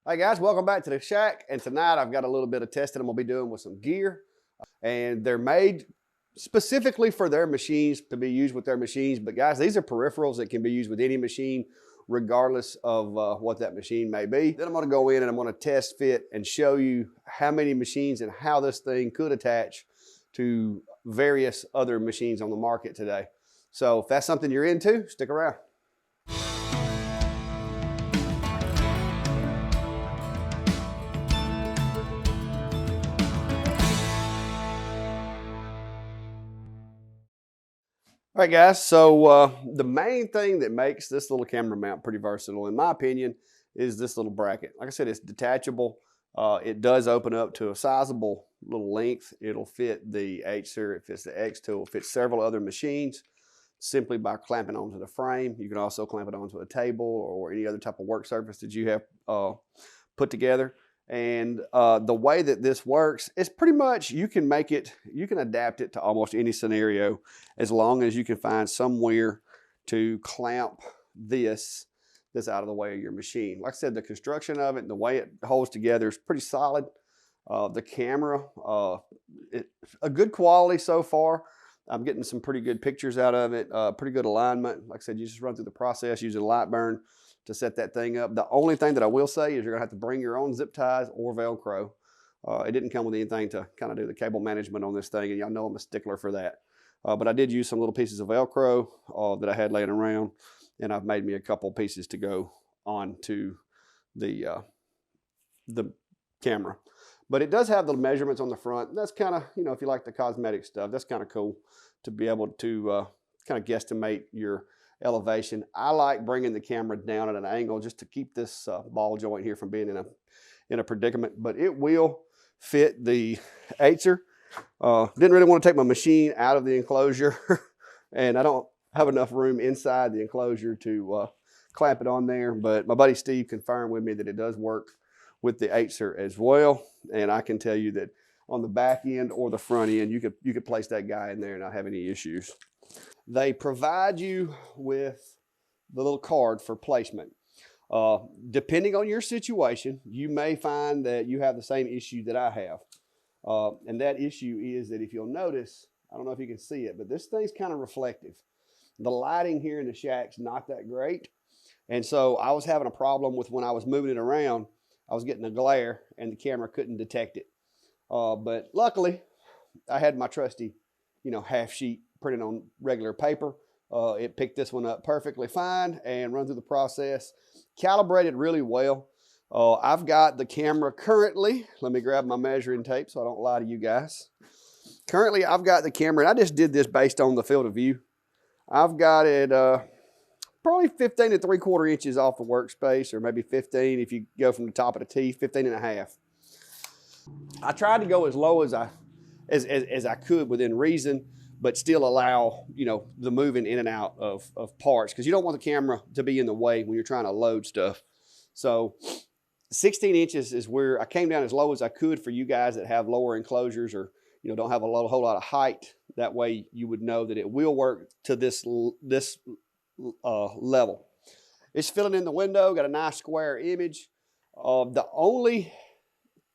Hey guys, welcome back to the shack. And tonight I've got a little bit of testing I'm gonna be doing with some gear. And they're made specifically for their machines to be used with their machines. But guys, these are peripherals that can be used with any machine, regardless of what that machine may be. Then I'm gonna go in and I'm gonna test fit and show you how many machines and how this thing could attach to various other machines on the market today. So if that's something you're into, stick around. All right, guys, so the main thing that makes this little camera mount pretty versatile, in my opinion, is this little bracket. Like I said, it's detachable. It does open up to a sizable little length. It'll fit the H-Series, it fits the XTool, it fits several other machines simply by clamping onto the frame. You can also clamp it onto a table or any other type of work surface that you have put together. And the way that this works is pretty much you can adapt it to almost any scenario as long as you can find somewhere to clamp this out of the way of your machine. Like I said, the construction of it and the way it holds together is pretty solid. The camera, a good quality so far. I'm getting some pretty good pictures out of it, pretty good alignment. Like I said, you just run through the process using Lightburn to set that thing up. The only thing that I will say is you're gonna have to bring your own zip ties or Velcro. It didn't come with anything to kind of do the cable management on this thing, and y'all know I'm a stickler for that. But I did use some little pieces of Velcro that I had laying around, and I've made me a couple pieces to go onto the camera. But it does have the measurements on the front. That's kind of, if you like the cosmetic stuff, that's kind of cool to be able to kind of guesstimate your elevation. I like bringing the camera down at an angle just to keep this ball joint here from being in a predicament, but it will fit the H-Series. Didn't really want to take my machine out of the enclosure and I don't have enough room inside the enclosure to clamp it on there, but my buddy Steve confirmed with me that it does work with the H-Series as well. And I can tell you that on the back end or the front end, you could place that guy in there and not have any issues. They provide you with the little card for placement. Depending on your situation, you may find that you have the same issue that I have. And that issue is that if you'll notice, I don't know if you can see it, but this thing's kind of reflective. The lighting here in the shack's not that great. And so I was having a problem with when I was moving it around, I was getting a glare and the camera couldn't detect it. But luckily, I had my trusty, half sheet printed on regular paper. It picked this one up perfectly fine and run through the process. Calibrated really well. I've got the camera currently, let me grab my measuring tape so I don't lie to you guys. Currently, I've got the camera, and I just did this based on the field of view. I've got it probably 15 to 3/4 inches off the workspace, or maybe 15 if you go from the top of the teeth, 15 and a half. I tried to go as low as I could within reason, but still allow, the moving in and out of parts, because you don't want the camera to be in the way when you're trying to load stuff. So 16 inches is where I came down as low as I could for you guys that have lower enclosures or, don't have a whole lot of height. That way you would know that it will work to this level. It's filling in the window, got a nice square image. The only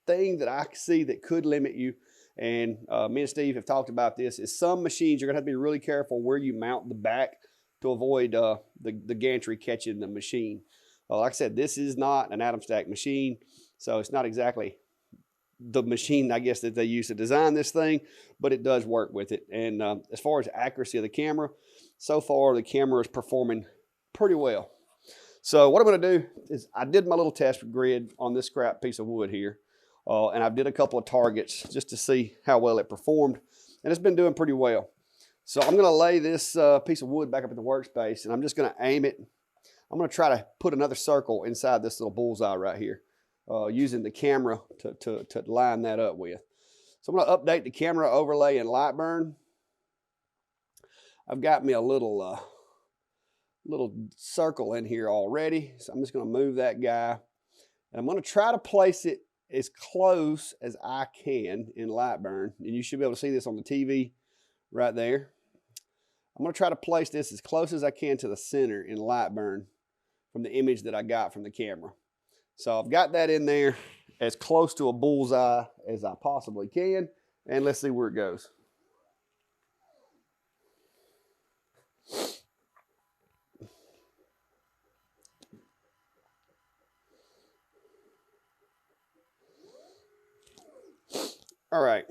thing that I see that could limit you, and me and Steve have talked about this, is some machines you're gonna have to be really careful where you mount the back to avoid the gantry catching the machine. Like I said, this is not an Atomstack machine, so it's not exactly the machine, I guess, that they use to design this thing, but it does work with it. And as far as accuracy of the camera, so far the camera is performing pretty well. So what I'm gonna do is I did my little test grid on this scrap piece of wood here. And I did a couple of targets just to see how well it performed, and it's been doing pretty well. So I'm gonna lay this piece of wood back up in the workspace, and I'm just gonna aim it. I'm gonna try to put another circle inside this little bullseye right here, using the camera to line that up with. So I'm gonna update the camera overlay in Lightburn. I've got me a little circle in here already, so I'm just gonna move that guy, and I'm gonna try to place it as close as I can in Lightburn, and you should be able to see this on the TV right there. I'm gonna try to place this as close as I can to the center in Lightburn from the image that I got from the camera. So I've got that in there as close to a bullseye as I possibly can. And let's see where it goes. All right.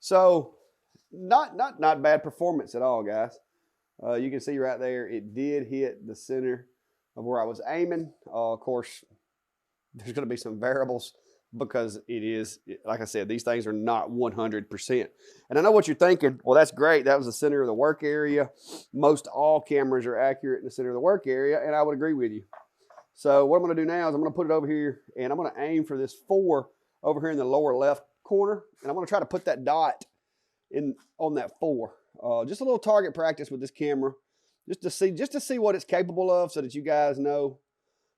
So not bad performance at all, guys. You can see right there, it did hit the center of where I was aiming. Of course, there's going to be some variables because it is, like I said, these things are not 100%. And I know what you're thinking. Well, that's great. That was the center of the work area. Most all cameras are accurate in the center of the work area, and I would agree with you. So what I'm going to do now is I'm going to put it over here, and I'm going to aim for this 4 over here in the lower left corner, and I'm going to try to put that dot in on that 4. Just a little target practice with this camera, just to see what it's capable of, so that you guys know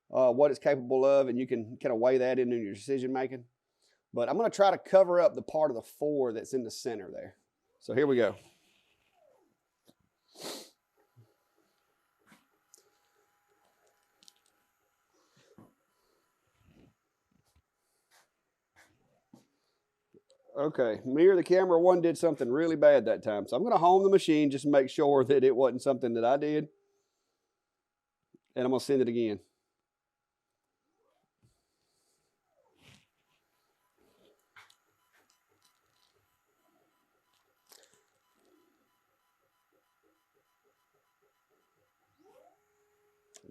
what it's capable of, and you can kind of weigh that into your decision making. But I'm going to try to cover up the part of the 4 that's in the center there. So here we go. Okay, me or the camera one did something really bad that time. So I'm going to home the machine just to make sure that it wasn't something that I did. And I'm going to send it again.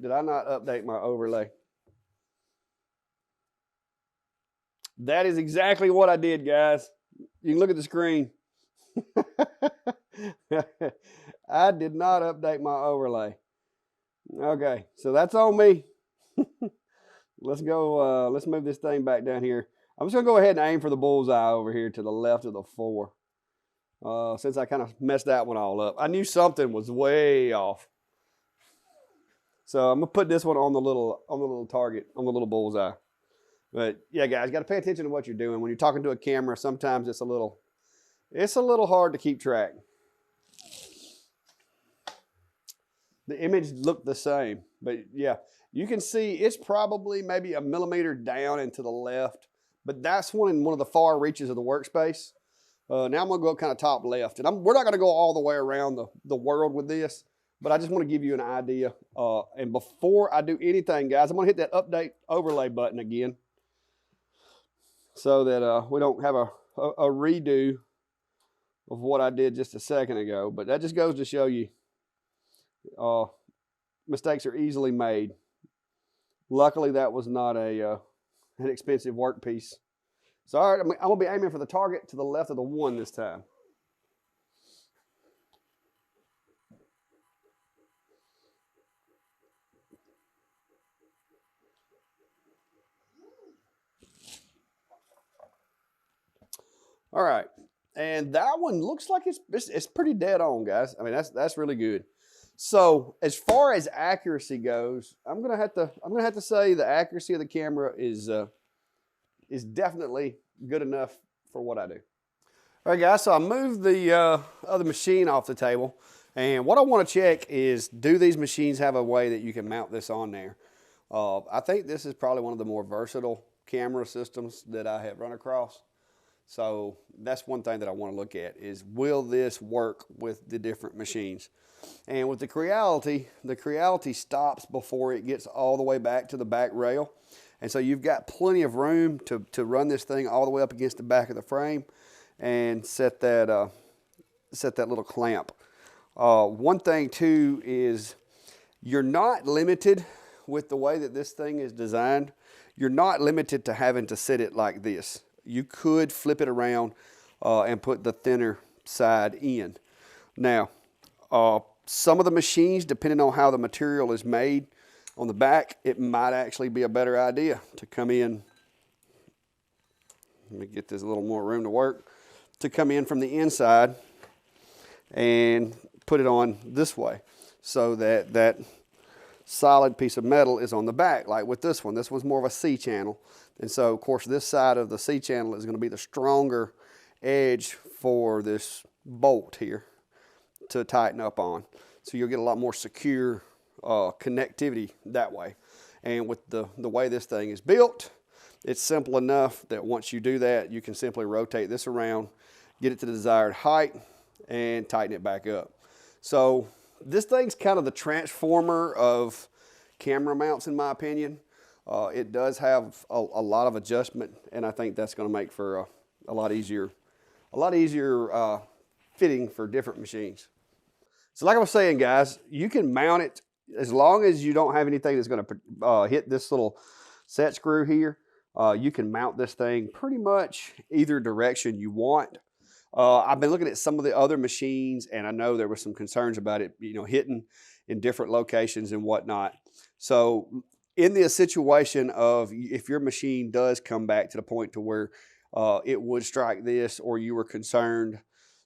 Did I not update my overlay? That is exactly what I did, guys. You can look at the screen. I did not update my overlay. Okay, so that's on me. Let's go, let's move this thing back down here. I'm just gonna go ahead and aim for the bullseye over here to the left of the 4. Since I kind of messed that one all up. I knew something was way off. So I'm gonna put this one on the little target, on the little bullseye. But yeah, guys, got to pay attention to what you're doing. When you're talking to a camera, sometimes it's a little hard to keep track. The image looked the same, but yeah, you can see it's probably maybe a millimeter down and to the left, but that's in one of the far reaches of the workspace. Now I'm gonna go kind of top left, and we're not gonna go all the way around the world with this, but I just want to give you an idea. And before I do anything, guys, I'm gonna hit that update overlay button again, so that we don't have a redo of what I did just a second ago. But that just goes to show you mistakes are easily made. Luckily, that was not an expensive workpiece. So all right, I'm going to be aiming for the target to the left of the 1 this time. All right, and that one looks like it's pretty dead on, guys. I mean, that's really good. So as far as accuracy goes, I'm gonna have to say the accuracy of the camera is definitely good enough for what I do. All right, guys. So I moved the other machine off the table, and what I want to check is, do these machines have a way that you can mount this on there? I think this is probably one of the more versatile camera systems that I have run across. So that's one thing that I want to look at is, will this work with the different machines? And with the Creality stops before it gets all the way back to the back rail. And so you've got plenty of room to run this thing all the way up against the back of the frame and set that little clamp. One thing too is, you're not limited with the way that this thing is designed. You're not limited to having to set it like this. You could flip it around and put the thinner side in. Now, some of the machines, depending on how the material is made on the back, it might actually be a better idea to come in. Let me get this a little more room to work. To come in from the inside and put it on this way, so that that solid piece of metal is on the back, like with this one. This one's more of a C channel. And so, of course, this side of the C channel is going to be the stronger edge for this bolt here to tighten up on. So you'll get a lot more secure connectivity that way. And with the way this thing is built, it's simple enough that once you do that, you can simply rotate this around, get it to the desired height, and tighten it back up. So this thing's kind of the transformer of camera mounts, in my opinion. It does have a lot of adjustment, and I think that's going to make for a lot easier fitting for different machines. So like I was saying, guys, you can mount it as long as you don't have anything that's going to hit this little set screw here. You can mount this thing pretty much either direction you want. I've been looking at some of the other machines, and I know there were some concerns about it, hitting in different locations and whatnot. So in the situation of if your machine does come back to the point to where it would strike this, or you were concerned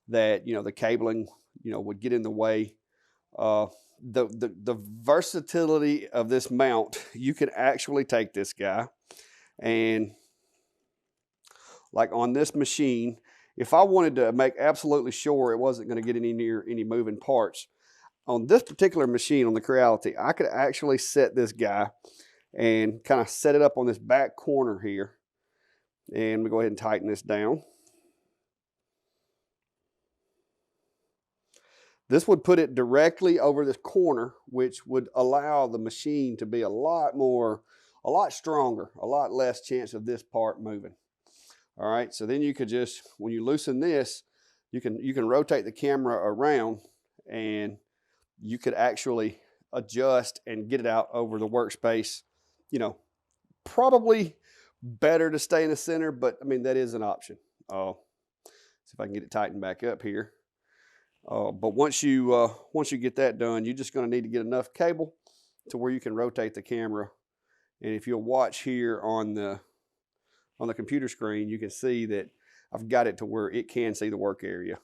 that the cabling would get in the way, the versatility of this mount, you can actually take this guy and, like on this machine, if I wanted to make absolutely sure it wasn't going to get near any moving parts, on this particular machine, on the Creality, I could actually set this guy and kind of set it up on this back corner here. And we go ahead and tighten this down. This would put it directly over this corner, which would allow the machine to be a lot stronger, a lot less chance of this part moving. All right, so then you could just, when you loosen this, you can rotate the camera around, and you could actually adjust and get it out over the workspace. Probably better to stay in the center, but I mean, that is an option. See if I can get it tightened back up here. But once you get that done, you're just going to need to get enough cable to where you can rotate the camera. And if you'll watch here on the computer screen, you can see that I've got it to where it can see the work area.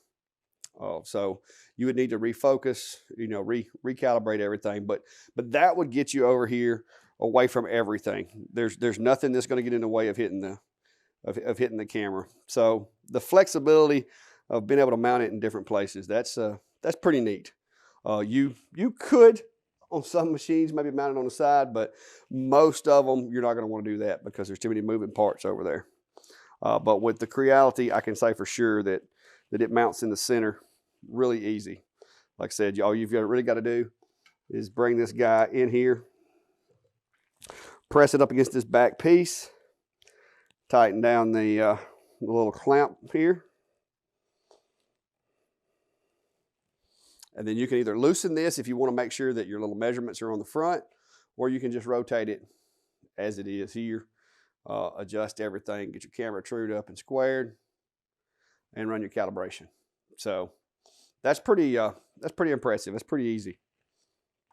So you would need to refocus, recalibrate everything, but that would get you over here away from everything. There's nothing that's going to get in the way of hitting the camera. So the flexibility of being able to mount it in different places, that's pretty neat. You could, on some machines, maybe mount it on the side, but most of them you're not going to want to do that because there's too many moving parts over there. But with the Creality, I can say for sure that it mounts in the center really easy. Like I said, all you've really got to do is bring this guy in here, press it up against this back piece, tighten down the little clamp here, and then you can either loosen this if you want to make sure that your little measurements are on the front, or you can just rotate it as it is here, adjust everything, get your camera trued up and squared, and run your calibration. So that's pretty impressive. That's pretty easy.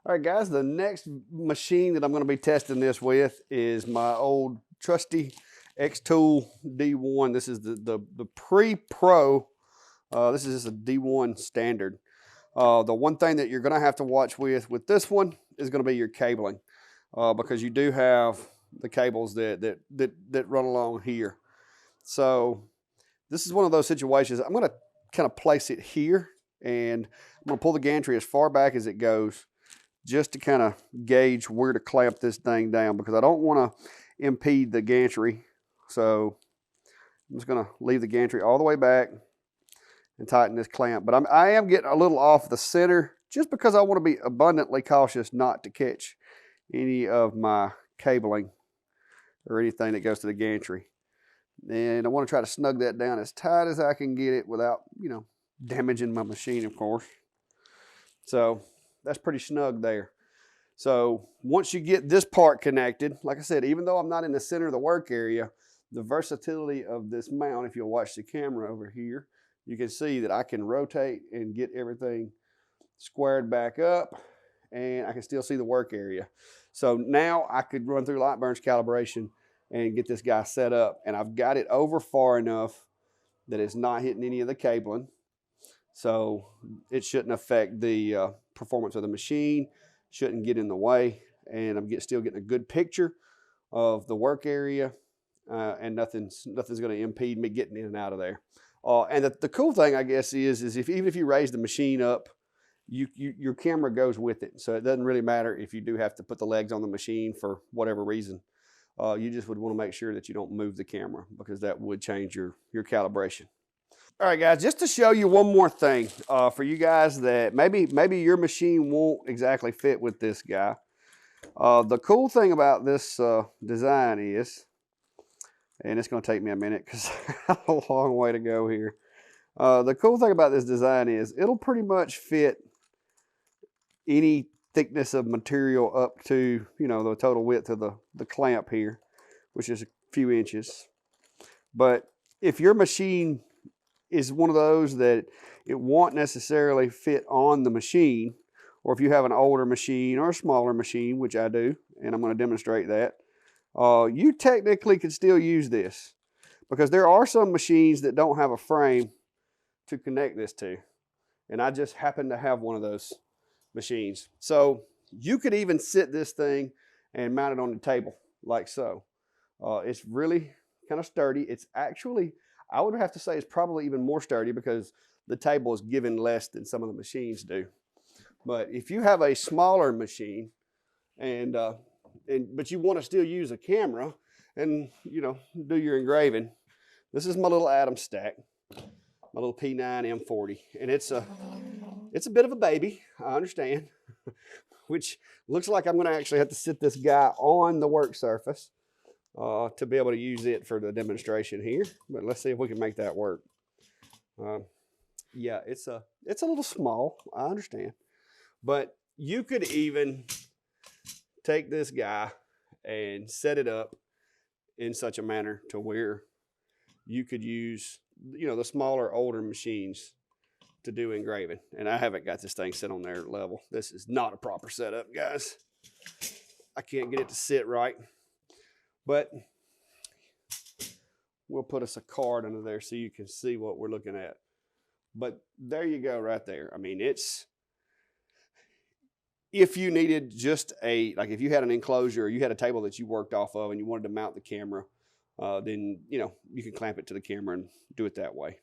All right, guys, the next machine that I'm going to be testing this with is my old trusty XTool D1. This is the pre-pro. This is just a D1 standard. The one thing that you're going to have to watch with this one is going to be your cabling, because you do have the cables that run along here. So this is one of those situations. I'm going to kind of place it here, and I'm going to pull the gantry as far back as it goes, just to kind of gauge where to clamp this thing down, because I don't want to impede the gantry. So I'm just going to leave the gantry all the way back and tighten this clamp. But I am getting a little off the center, just because I want to be abundantly cautious not to catch any of my cabling or anything that goes to the gantry. And I want to try to snug that down as tight as I can get it without, damaging my machine, of course. So that's pretty snug there. So once you get this part connected, like I said, even though I'm not in the center of the work area, the versatility of this mount, if you'll watch the camera over here, you can see that I can rotate and get everything squared back up, and I can still see the work area. So now I could run through Lightburn's calibration and get this guy set up, and I've got it over far enough that it's not hitting any of the cabling, so it shouldn't affect the performance of the machine, shouldn't get in the way, and I'm still getting a good picture of the work area, and nothing's going to impede me getting in and out of there. And the cool thing, I guess, is even if you raise the machine up, your camera goes with it. So it doesn't really matter if you do have to put the legs on the machine for whatever reason. You just would want to make sure that you don't move the camera, because that would change your calibration. All right, guys, just to show you one more thing for you guys that maybe your machine won't exactly fit with this guy. The cool thing about this design is, and it's going to take me a minute because I have a long way to go here. The cool thing about this design is it'll pretty much fit any thickness of material up to, you know, the total width of the clamp here, which is a few inches. But if your machine is one of those that it won't necessarily fit on the machine, or if you have an older machine or a smaller machine, which I do, and I'm going to demonstrate that, you technically could still use this, because there are some machines that don't have a frame to connect this to, and I just happen to have one of those machines. So you could even sit this thing and mount it on the table like so. It's really kind of sturdy. It's actually, I would have to say, it's probably even more sturdy because the table is given less than some of the machines do. But if you have a smaller machine but you want to still use a camera and, you know, do your engraving, this is my little Atomstack, my little P9 M40, and it's a bit of a baby, I understand, which looks like I'm going to actually have to sit this guy on the work surface to be able to use it for the demonstration here. But let's see if we can make that work. Yeah, it's a little small, I understand, but you could even take this guy and set it up in such a manner to where you could use, you know, the smaller, older machines to do engraving. And I haven't got this thing set on their level. This is not a proper setup, guys. I can't get it to sit right. But we'll put us a card under there so you can see what we're looking at. But there you go right there. I mean, it's, if you needed just like if you had an enclosure or you had a table that you worked off of and you wanted to mount the camera, then, you know, you can clamp it to the camera and do it that way.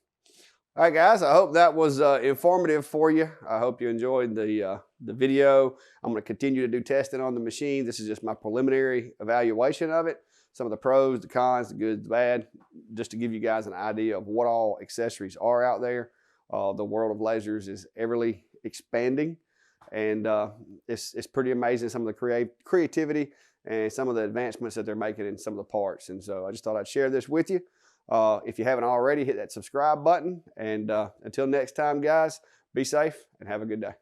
All right, guys, I hope that was informative for you. I hope you enjoyed the video. I'm going to continue to do testing on the machine. This is just my preliminary evaluation of it. Some of the pros, the cons, the good, the bad, just to give you guys an idea of what all accessories are out there. The world of lasers is everly expanding, and it's pretty amazing, some of the creativity and some of the advancements that they're making in some of the parts. And so I just thought I'd share this with you. If you haven't already, hit that subscribe button. And until next time, guys, be safe and have a good day.